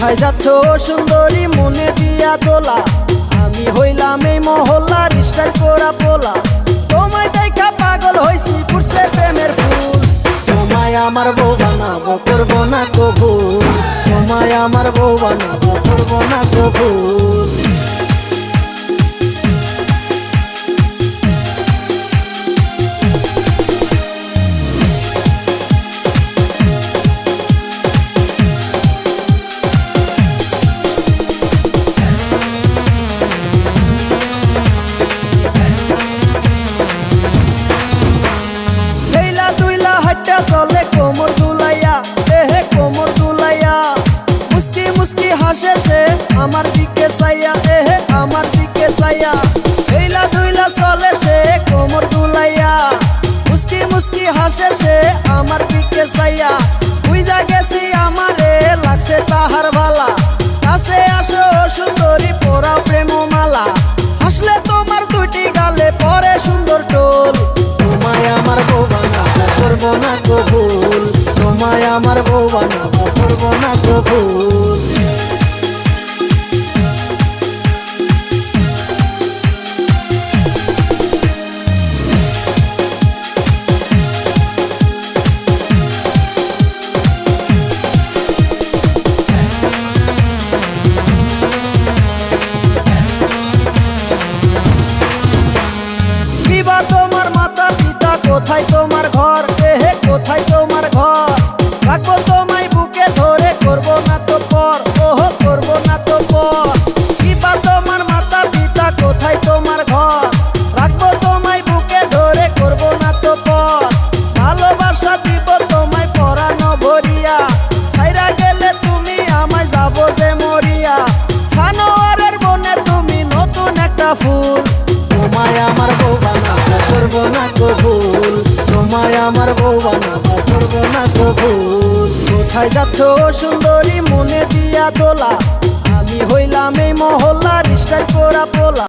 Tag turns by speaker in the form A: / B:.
A: কোথায় যাচ্ছ সুন্দরী মনে দিয়া দোলা, আমি হইলাম এই মহল্লার স্টাইল করা পোলা। তোমায় দেখা পাগল হইছি ফুটছে প্রেমের ফুল। তোমায় আমার বউ বানাবো করবো না কবুল, তোমায় আমার বউ বানাবো করবো না কবুল। চলে কোমর দুলাইয়া, এহে কোমর দুলাইয়া, মুস্কি মুস্কি হাসে সে আমার দিকে চাইয়া, এহে আমার দিকে চাইয়া। হেইলা দুইলা চলে সে কোমর দুলাইয়া, মুস্কি মুস্কি হাসে সে আমার দিকে চাইয়া। বুইজা গেছি আমারে লাগছে তাহার বালা, কাছে আসো সুন্দরী পরাও প্রেম মালা। হাসলে তোমার দুইটি গালে পরে সুন্দর টোল। তোমায় আমার বউ বানাবো করবো না কবুল, তোমায় আমার বউ বানাবো করবো না কবুল। তোমার মাতা পিতা কোথায় তোমার ঘর, এহে কোথায় তোমার ঘর। রাখবো তোমায় বুকে ধরে করবো না তো পর, ওহো করবো না তো পর। কিবা তোমার মাতা পিতা কোথায় তোমার ঘর, রাখবো তোমায় বুকে ধরে করবো না তো পর। ভালোবাসা দিব তোমায় পরানো ভরিয়া, ছাইরা গেলে তুমি আমায় যাবো যে মরিয়া। সানোয়ারের বনে তুমি নতুন একটা ফুল। তোমায় আমার বউ বানাবো করবো না কবুল, তোমায় আমার বউ বানাবো করবো না কবুল। কোথায় যাচ্ছ সুন্দরী মনে দিয়া দোলা, আমি হইলাম এই মহল্লার স্টাইল করা পোলা।